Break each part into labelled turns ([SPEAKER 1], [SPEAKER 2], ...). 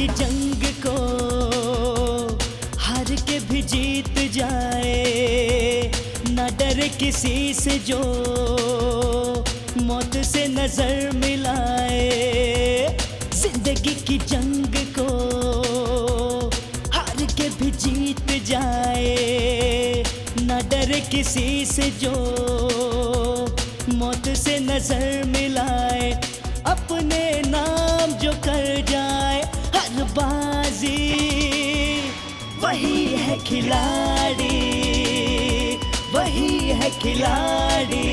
[SPEAKER 1] की जंग को हार के भी जीत जाए, ना डरे किसी से जो मौत से नजर मिलाए। जिंदगी की जंग को हार के भी जीत जाए, ना डरे किसी से जो मौत से नजर मिलाए। अपने नाम जो कर जाए हर बाजी, वही है खिलाड़ी, वही है खिलाड़ी।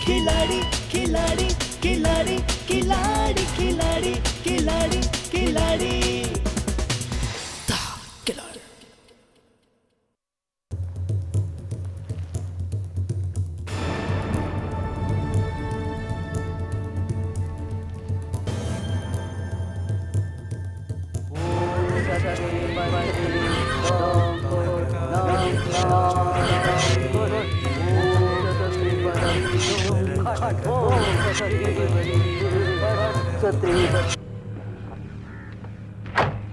[SPEAKER 1] खिलाड़ी खिलाड़ी खिलाड़ी खिलाड़ी खिलाड़ी खिलाड़ी खिलाड़ी खिलाड़ी।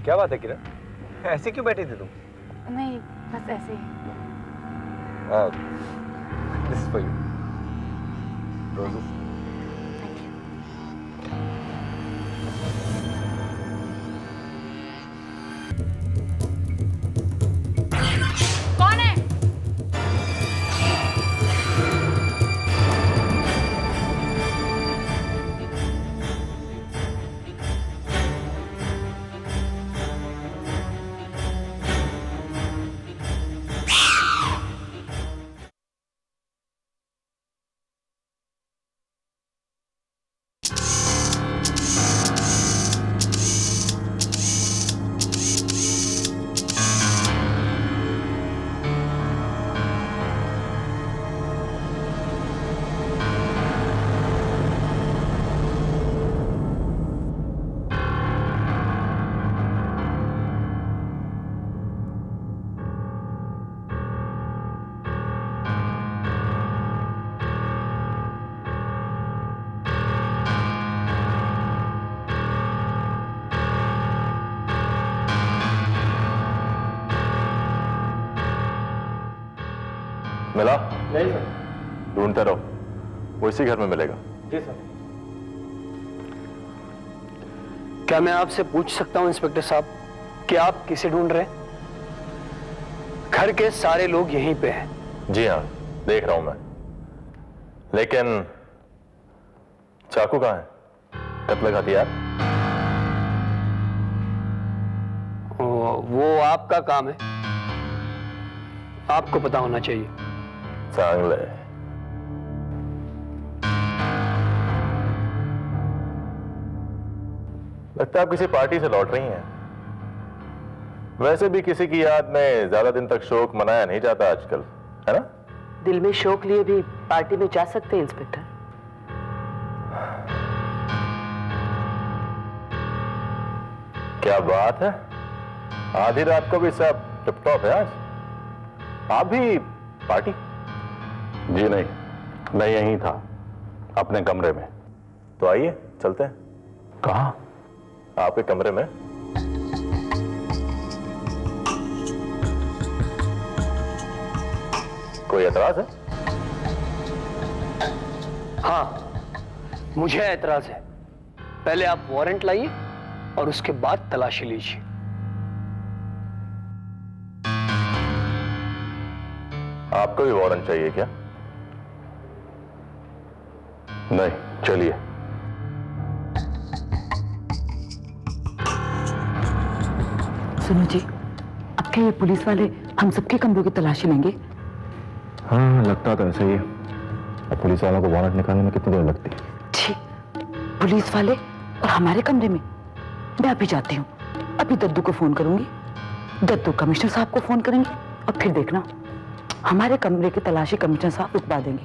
[SPEAKER 2] क्या बात है किरण, ऐसे क्यों बैठी थी तुम?
[SPEAKER 3] नहीं, बस ऐसे ही।
[SPEAKER 2] This is for you, roses.
[SPEAKER 3] कौन है?
[SPEAKER 2] मिला?
[SPEAKER 4] नहीं सर।
[SPEAKER 2] ढूंढते रहो, वो इसी घर में मिलेगा।
[SPEAKER 4] जी सर। क्या मैं आपसे पूछ सकता हूं इंस्पेक्टर साहब कि आप किसे ढूंढ रहे हैं? घर के सारे लोग यहीं पे हैं।
[SPEAKER 2] जी हाँ, देख रहा हूं मैं, लेकिन चाकू कहाँ है? कत्ल का हथियार?
[SPEAKER 4] वो आपका काम है, आपको पता होना चाहिए।
[SPEAKER 2] चांगले। लगता है आप किसी पार्टी से लौट रही हैं। वैसे भी किसी की याद में ज्यादा दिन तक शोक मनाया नहीं जाता आजकल, है ना?
[SPEAKER 5] दिल में शोक लिए भी पार्टी में जा सकते हैं इंस्पेक्टर।
[SPEAKER 2] क्या बात है, आधी रात को भी सब टिप टॉप है आज। आप भी पार्टी?
[SPEAKER 6] जी नहीं, मैं यहीं था अपने कमरे में।
[SPEAKER 2] तो आइए चलते हैं।
[SPEAKER 6] कहाँ?
[SPEAKER 2] आपके कमरे में। कोई एतराज है?
[SPEAKER 4] हाँ, मुझे एतराज है। पहले आप वारंट लाइए और उसके बाद तलाशी लीजिए।
[SPEAKER 2] आपको भी वारंट चाहिए क्या?
[SPEAKER 6] नहीं, चलिए।
[SPEAKER 5] सुनो जी, अब क्या ये पुलिस वाले हम सबके कमरों की तलाशी लेंगे?
[SPEAKER 6] हाँ, लगता तो ऐसा ही है। अब पुलिस वालों को वारंट निकालने में कितनी देर लगती है?
[SPEAKER 5] छी, पुलिस वाले और हमारे कमरे में। मैं अभी जाती हूँ, अभी दद्दू को फोन करूंगी, दद्दू कमिश्नर साहब को फोन करेंगे और फिर देखना हमारे कमरे की तलाशी कमिश्नर साहब रुकवा देंगे।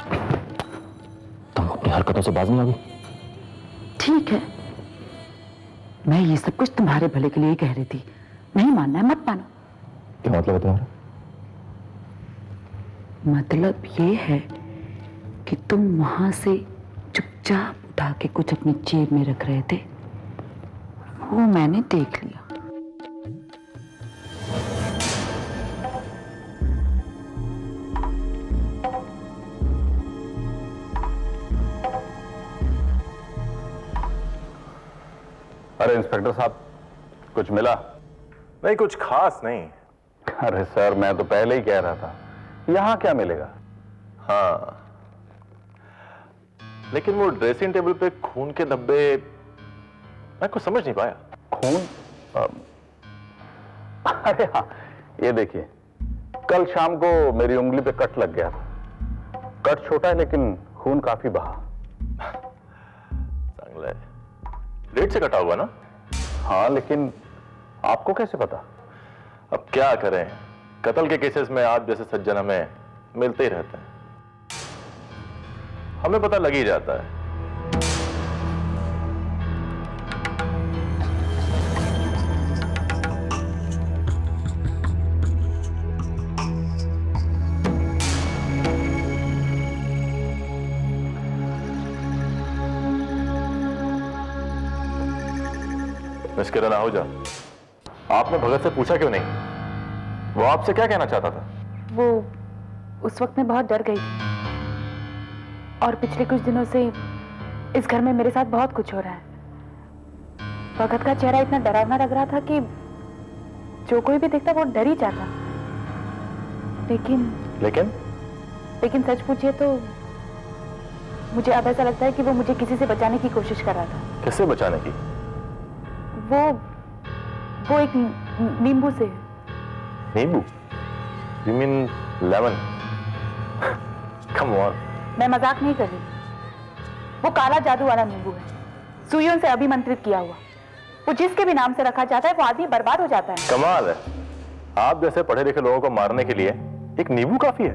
[SPEAKER 6] तुम अपनी हरकतों से बाज नहीं आगी?
[SPEAKER 5] ठीक है, मैं ये सब कुछ तुम्हारे भले के लिए ही कह रही थी। नहीं मानना है मत मानो।
[SPEAKER 6] क्या मतलब है तुम्हारा?
[SPEAKER 5] मतलब ये है कि तुम वहां से चुपचाप उठा के कुछ अपनी जेब में रख रहे थे, वो मैंने देख लिया।
[SPEAKER 2] अरे इंस्पेक्टर साहब, कुछ मिला?
[SPEAKER 6] नहीं, कुछ खास नहीं।
[SPEAKER 2] अरे सर, मैं तो पहले ही कह रहा था, यहां क्या मिलेगा?
[SPEAKER 6] हाँ, लेकिन वो ड्रेसिंग टेबल पे खून के धब्बे मैं कुछ समझ नहीं पाया।
[SPEAKER 2] खून? अरे हाँ, ये देखिए, कल शाम को मेरी उंगली पे कट लग गया था। कट छोटा है लेकिन खून काफी बहा।
[SPEAKER 6] चांगला है। ब्लेड से कटा हुआ ना?
[SPEAKER 2] हाँ, लेकिन आपको कैसे पता?
[SPEAKER 6] अब क्या करें, कत्ल के केसेस में आप जैसे सज्जन हमें मिलते ही रहते हैं, हमें पता लग ही जाता है। मिस किरण आहूजा, आपने भगत से पूछा क्यों नहीं? वो आपसे क्या कहना चाहता था?
[SPEAKER 3] वो उस वक्त मैं बहुत डर गई थी और पिछले कुछ दिनों से इस घर में मेरे साथ बहुत कुछ हो रहा है। भगत का चेहरा इतना डरावना लग रहा था कि जो कोई भी देखता वो डर ही जाता। लेकिन सच पूछिए तो मुझे अब ऐसा लगता है कि वो मुझे किसी से बचाने की कोशिश कर रहा था।
[SPEAKER 6] किससे बचाने की?
[SPEAKER 3] वो एक नींबू से।
[SPEAKER 6] नींबू? You mean lemon? Come on.
[SPEAKER 3] मैं मजाक नहीं कर रही। वो काला जादू वाला नींबू है, सुइयों से अभिमंत्रित किया हुआ। वो जिसके भी नाम से रखा जाता है वो आदमी बर्बाद हो जाता है।
[SPEAKER 6] कमाल है, आप जैसे पढ़े लिखे लोगों को मारने के लिए एक नींबू काफी है।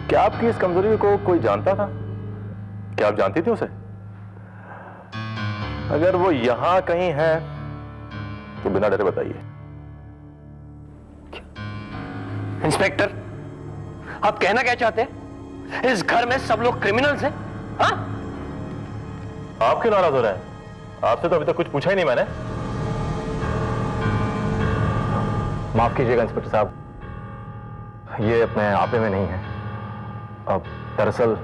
[SPEAKER 6] क्या आपकी इस कमजोरी को कोई जानता था? क्या आप जानती थी उसे? अगर वो यहां कहीं है तो बिना डरे बताइए।
[SPEAKER 4] इंस्पेक्टर, आप कहना क्या चाहते हैं? इस घर में सब लोग क्रिमिनल्स हैं? हाँ?
[SPEAKER 6] आप क्यों नाराज हो रहे हैं? आपसे तो अभी तक कुछ पूछा ही नहीं मैंने।
[SPEAKER 2] माफ कीजिएगा इंस्पेक्टर साहब, ये अपने आपे में नहीं है। अब दरअसल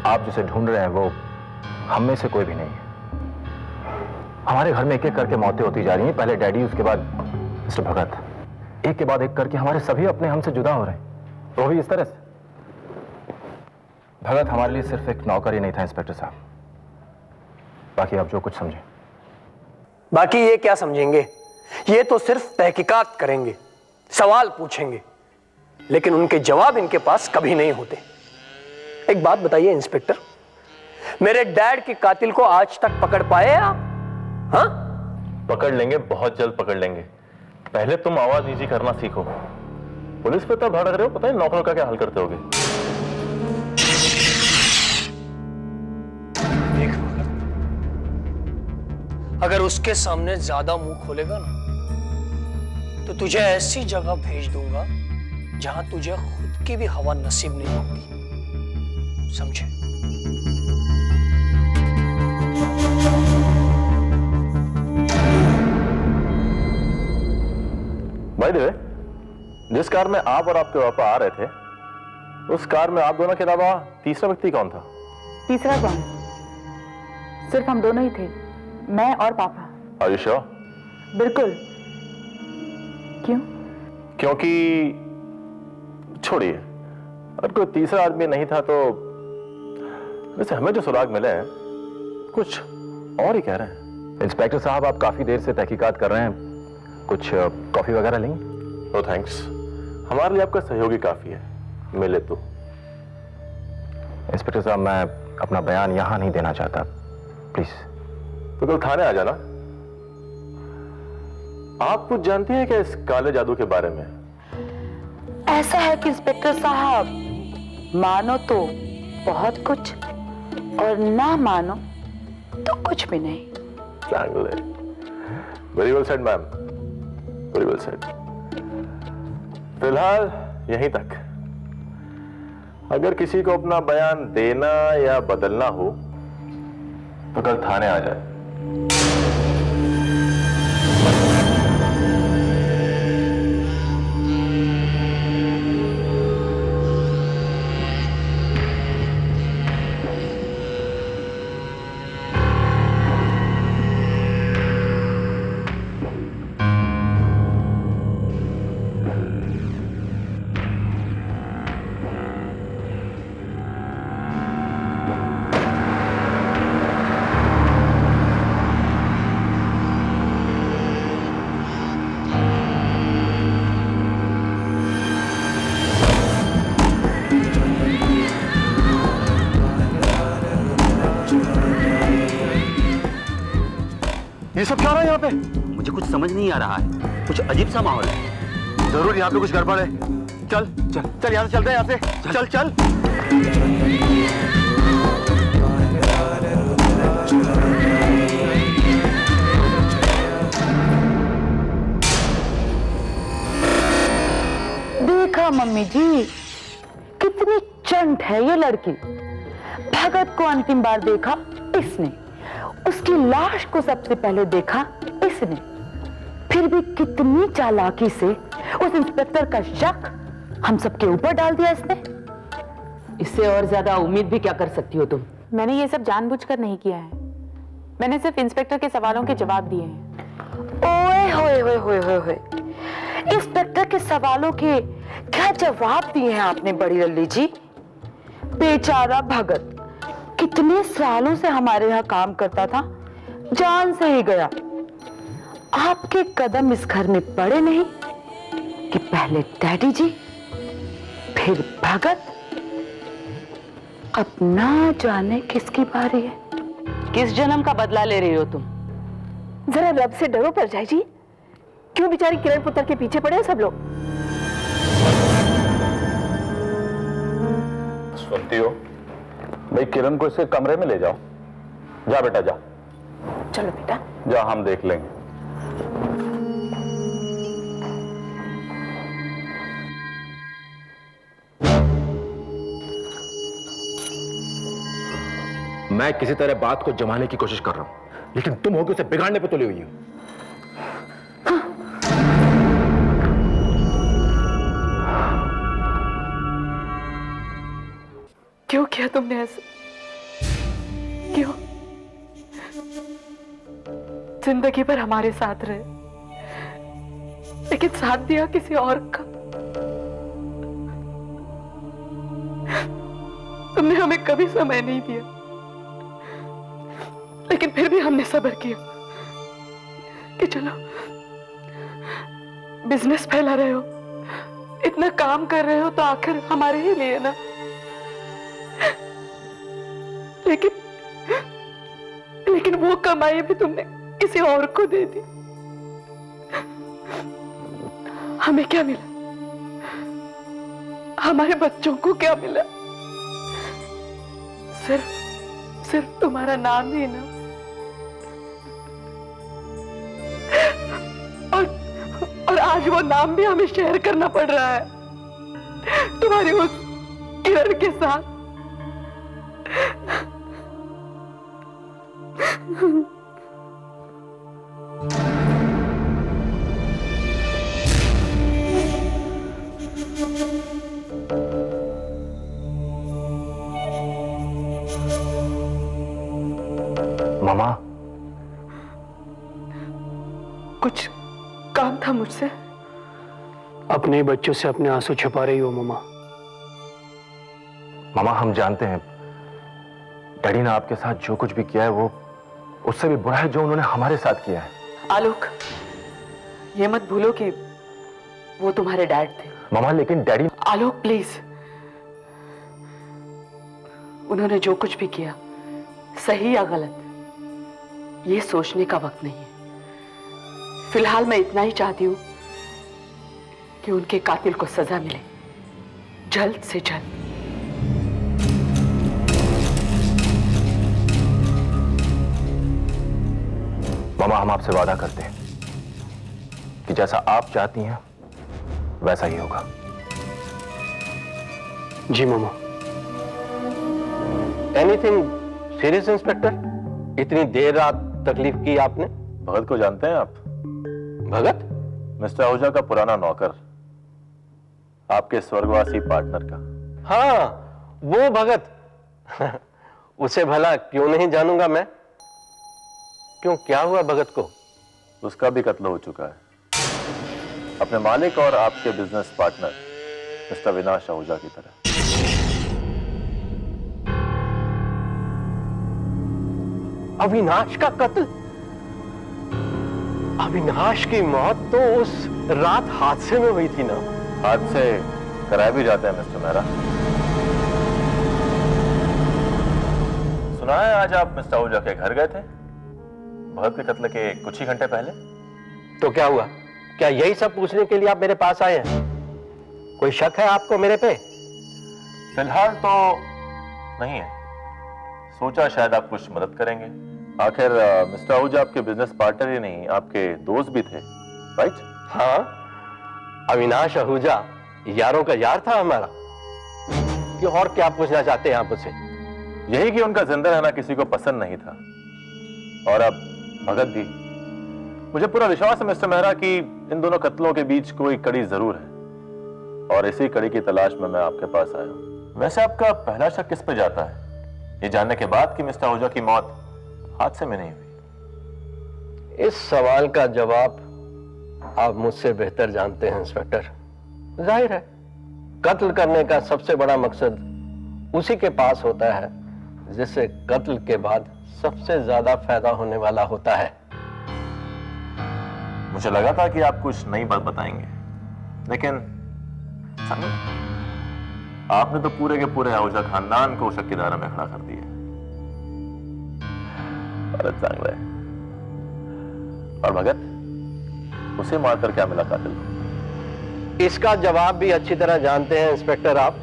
[SPEAKER 2] आप जिसे ढूंढ रहे हैं वो हम में से कोई भी नहीं है। हमारे घर में एक एक करके मौतें होती जा रही हैं। पहले डैडी, उसके बाद मिस्टर भगत। एक के बाद एक करके हमारे सभी अपने हमसे जुदा हो रहे हैं, वो भी इस तरह से। भगत हमारे लिए सिर्फ एक नौकर ही नहीं था इंस्पेक्टर साहब। बाकी आप जो कुछ समझें।
[SPEAKER 4] बाकी ये क्या समझेंगे? ये तो सिर्फ तहकीकात करेंगे, सवाल पूछेंगे, लेकिन उनके जवाब इनके पास कभी नहीं होते। एक बात बताइए इंस्पेक्टर, मेरे डैड के कातिल को आज तक पकड़ पाए आप? हाँ?
[SPEAKER 6] पकड़ लेंगे, बहुत जल्द पकड़ लेंगे। पहले तुम आवाज नीची करना सीखो। पुलिस पे तब भड़क रहे हो, पता है नौकरों का क्या हाल करते होगे।
[SPEAKER 4] देख, अगर उसके सामने ज्यादा मुंह खोलेगा ना तो तुझे ऐसी जगह भेज दूंगा जहां तुझे खुद की भी हवा नसीब नहीं होगी, समझे?
[SPEAKER 6] भाई देवे, जिस कार में आप और आपके पापा आ रहे थे, उस कार में आप दोनों के अलावा तीसरा व्यक्ति कौन था?
[SPEAKER 3] तीसरा कौन? सिर्फ हम दोनों ही थे, मैं और पापा।
[SPEAKER 6] Are you sure?
[SPEAKER 3] बिल्कुल। क्यों?
[SPEAKER 6] क्योंकि छोड़िए, अगर कोई तीसरा आदमी नहीं था तो वैसे हमें जो सुराग मिले हैं कुछ और ही कह रहे हैं।
[SPEAKER 2] इंस्पेक्टर साहब, आप काफी देर से तहकीकात कर रहे हैं, कुछ कॉफी वगैरह लेंगे?
[SPEAKER 6] नो थैंक्स, हमारे लिए आपका सहयोगी काफी है, मिले तो।
[SPEAKER 2] इंस्पेक्टर साहब, मैं अपना बयान यहां नहीं देना चाहता, प्लीज।
[SPEAKER 6] तो कल थाने आ जाना। आप कुछ जानती हैं क्या इस काले जादू के बारे में?
[SPEAKER 5] ऐसा है कि इंस्पेक्टर साहब, मानो तो बहुत कुछ और ना मानो तो कुछ भी नहीं।
[SPEAKER 6] Very well said ma'am, very well said. फिलहाल यहीं तक। अगर किसी को अपना बयान देना या बदलना हो तो कल थाने आ जाए। ये सब क्या हो रहा है यहाँ पे?
[SPEAKER 7] मुझे कुछ समझ नहीं आ रहा है, कुछ अजीब सा माहौल है।
[SPEAKER 6] जरूर यहाँ पे कुछ गड़बड़ है। चल चल चल, यहाँ से चलते हैं, यहाँ से चल चल।
[SPEAKER 5] देखा मम्मी जी, कितनी चंट है ये लड़की। भगत को अंतिम बार देखा इसने, उसकी लाश को सबसे पहले देखा इसने, फिर भी कितनी चालाकी से उस इंस्पेक्टर का शक हम सबके ऊपर डाल दिया इसने।
[SPEAKER 8] इससे और ज्यादा उम्मीद भी क्या कर सकती हो तुम?
[SPEAKER 3] मैंने ये सब जानबूझकर नहीं किया है, मैंने सिर्फ इंस्पेक्टर के सवालों के जवाब दिए हैं।
[SPEAKER 5] ओए होए होए होए होए होए, इंस्पेक्टर के सवालों के क्या जवाब दिए हैं आपने बड़ी लल्ली जी? बेचारा भगत कितने सालों से हमारे यहाँ काम करता था, जान से ही गया। आपके कदम इस घर में पड़े नहीं कि पहले डैडी जी फिर भगत, अब ना जाने किसकी बारी है।
[SPEAKER 8] किस जन्म का बदला ले रही हो तुम?
[SPEAKER 9] जरा रब से डरो परजाई जी, क्यों बेचारी किरण पुत्र के पीछे पड़े हैं सब लोग?
[SPEAKER 6] सुनती हो भाई, किरण को इसके कमरे में ले जाओ। जा बेटा जा।
[SPEAKER 9] चलो बेटा।
[SPEAKER 6] जा, हम देख लेंगे।
[SPEAKER 2] मैं किसी तरह बात को जमाने की कोशिश कर रहा हूं, लेकिन तुम हो कि उसे बिगाड़ने पे तुली हुई हो।
[SPEAKER 9] क्यों किया तुमने ऐसा? क्यों? जिंदगी भर हमारे साथ रहे, लेकिन साथ दिया किसी और का। तुमने हमें कभी समय नहीं दिया, लेकिन फिर भी हमने सब्र किया कि चलो बिजनेस फैला रहे हो, इतना काम कर रहे हो तो आखिर हमारे ही लिए ना। लेकिन वो कमाई भी तुमने किसी और को दे दी। हमें क्या मिला? हमारे बच्चों को क्या मिला? सिर्फ तुम्हारा नाम ही ना। और आज वो नाम भी हमें शेयर करना पड़ रहा है तुम्हारी उस किरण के साथ।
[SPEAKER 2] मामा,
[SPEAKER 9] कुछ काम था मुझसे?
[SPEAKER 4] अपने बच्चों से अपने आंसू छुपा रही हो मामा।
[SPEAKER 2] मामा हम जानते हैं डैडी ने आपके साथ जो कुछ भी किया है वो उससे भी बुरा है जो उन्होंने हमारे साथ किया है।
[SPEAKER 8] आलोक, ये मत भूलो कि वो तुम्हारे डैड थे।
[SPEAKER 2] मामा लेकिन डैडी।
[SPEAKER 8] आलोक प्लीज, उन्होंने जो कुछ भी किया सही या गलत ये सोचने का वक्त नहीं है। फिलहाल मैं इतना ही चाहती हूं कि उनके कातिल को सजा मिले, जल्द से जल्द।
[SPEAKER 2] मामा हम आपसे वादा करते हैं कि जैसा आप चाहती हैं वैसा ही होगा।
[SPEAKER 4] जी मामा।
[SPEAKER 6] Anything serious inspector? इतनी देर रात तकलीफ की आपने? भगत को जानते हैं आप? भगत? मिस्टर आहूजा का पुराना नौकर, आपके स्वर्गवासी पार्टनर का। हाँ वो भगत। उसे भला क्यों नहीं जानूंगा मैं? क्यों, क्या हुआ भगत को? उसका भी कत्ल हो चुका है, अपने मालिक और आपके बिजनेस पार्टनर मिस्टर विनाश आहूजा की तरह।
[SPEAKER 4] अविनाश का कत्ल? अविनाश की मौत तो उस रात हादसे में हुई थी ना?
[SPEAKER 6] हादसे कराए भी जाते हैं मिस्टर मेहरा। सुना है आज आप मिस्टर आहूजा के घर गए थे, भगत के कत्ल के कुछ ही घंटे पहले।
[SPEAKER 10] तो क्या हुआ? क्या यही सब पूछने के लिए आप मेरे पास आए हैं? कोई शक है आपको मेरे पे?
[SPEAKER 6] फिलहाल तो नहीं है, सोचा शायद आप कुछ मदद करेंगे। आखिर मिस्टर आहूजा आपके बिजनेस पार्टनर ही नहीं, आपके दोस्त भी थे, राइट?
[SPEAKER 10] हाँ, अविनाश आहूजा यारों का यार था हमारा। कि और क्या पूछना चाहते हैं आप मुझसे?
[SPEAKER 6] यही कि उनका जिंदा रहना किसी को पसंद नहीं था, और अब भगत भी। मुझे पूरा विश्वास है मिस्टर मेहरा कि इन दोनों कत्लों के बीच कोई कड़ी जरूर है, और इसी कड़ी की तलाश में मैं आपके पास आया हूं। वैसे आपका पहला शक किस पे जाता है, ये जानने के बाद कि मिस्टर आहूजा की मौत हादसे में नहीं हुई?
[SPEAKER 10] इस सवाल का जवाब आप मुझसे बेहतर जानते हैं इंस्पेक्टर। जाहिर है, कत्ल करने का सबसे बड़ा मकसद उसी के पास होता है जिससे कत्ल के बाद सबसे ज्यादा फायदा होने वाला होता है।
[SPEAKER 6] मुझे लगा था कि आप कुछ नई बात बताएंगे, लेकिन आपने तो पूरे के पूरे आहूजा खानदान को शक की दायरे में खड़ा कर दिया। चांगला है। और भगत, उसे मारकर क्या मिला कातिल को?
[SPEAKER 10] इसका जवाब भी अच्छी तरह जानते हैं इंस्पेक्टर आप,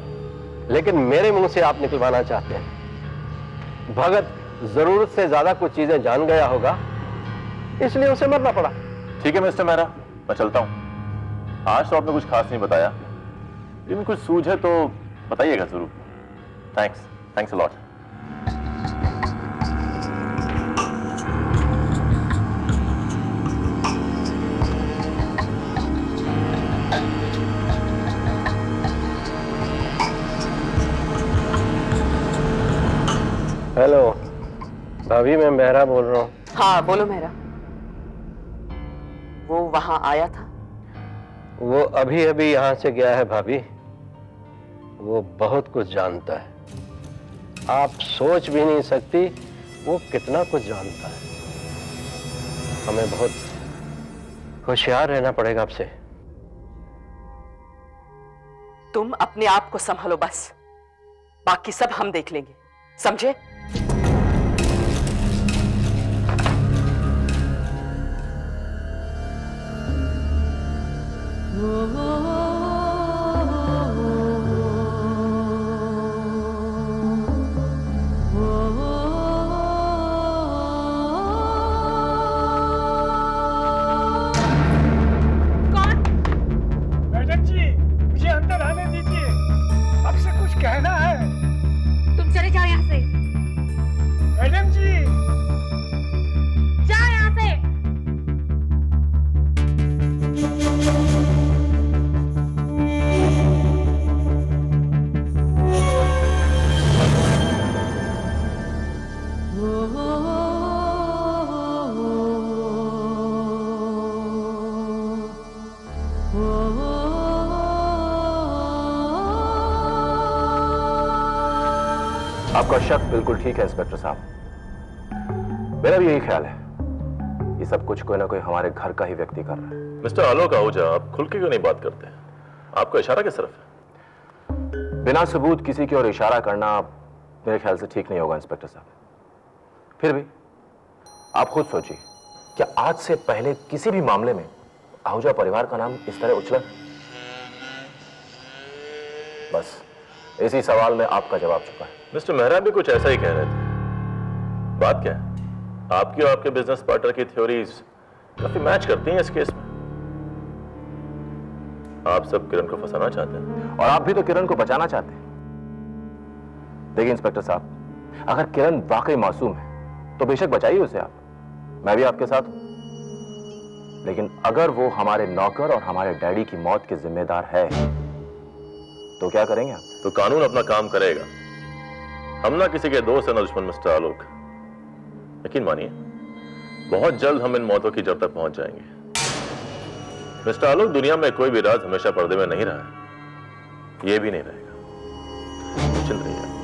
[SPEAKER 10] लेकिन मेरे मुंह से आप निकलवाना चाहते हैं। भगत जरूरत से ज्यादा कुछ चीजें जान गया होगा, इसलिए उसे मरना पड़ा।
[SPEAKER 6] ठीक है मिस्टर मेहरा, मैं चलता हूं। आज तो आपने कुछ खास नहीं बताया, लेकिन कुछ सूझे तो बताइएगा जरूर। Thanks a lot.
[SPEAKER 10] हेलो भाभी, मैं मेहरा बोल रहा हूँ।
[SPEAKER 8] हाँ बोलो मेहरा। वो वहां आया था?
[SPEAKER 10] वो अभी अभी यहां से गया है भाभी। वो बहुत कुछ जानता है, आप सोच भी नहीं सकती वो कितना कुछ जानता है। हमें बहुत होशियार रहना पड़ेगा आपसे।
[SPEAKER 8] तुम अपने आप को संभालो बस, बाकी सब हम देख लेंगे, समझे?
[SPEAKER 11] मैडम जी, मुझे अंदर आने दीजिए, आपसे कुछ कहना है।
[SPEAKER 12] तुम चले जाओ यहाँ से।
[SPEAKER 11] मैडम जी,
[SPEAKER 12] जाओ यहाँ से।
[SPEAKER 2] आपका शक बिल्कुल ठीक है इंस्पेक्टर साहब, मेरा भी यही ख्याल है। ये सब कुछ कोई ना कोई हमारे घर का ही व्यक्ति कर रहा है।
[SPEAKER 6] मिस्टर आलोक आहूजा, आप खुल के क्यों नहीं बात करते? आपका इशारा किस तरफ है?
[SPEAKER 2] बिना सबूत किसी की ओर इशारा करना मेरे ख्याल से ठीक नहीं होगा इंस्पेक्टर साहब। फिर भी आप खुद सोचिए, क्या आज से पहले किसी भी मामले में आहूजा परिवार का नाम इस तरह उछला? बस इसी सवाल में आपका जवाब छुपा है।
[SPEAKER 6] मिस्टर मेहरा भी कुछ ऐसा ही कह रहे थे। बात क्या है? आपकी और आपके बिजनेस पार्टनर की थ्योरीज काफी मैच करती हैं इस केस में। आप सब किरण को फंसाना चाहते हैं,
[SPEAKER 2] और आप भी तो किरण को बचाना चाहते हैं। देखिए इंस्पेक्टर साहब, अगर किरण वाकई मासूम है तो बेशक बचाइए उसे आप, मैं भी आपके साथ हूं। लेकिन अगर वो हमारे नौकर और हमारे डैडी की मौत के जिम्मेदार है तो क्या करेंगे आप?
[SPEAKER 6] तो कानून अपना काम करेगा। हम ना किसी के दोस्त है ना दुश्मन मिस्टर आलोक। यकीन मानिए, बहुत जल्द हम इन मौतों की जड़ तक पहुंच जाएंगे। मिस्टर आलोक, दुनिया में कोई भी राज हमेशा पर्दे में नहीं रहा है, ये भी नहीं रहेगा। निश्चिंत रहिए।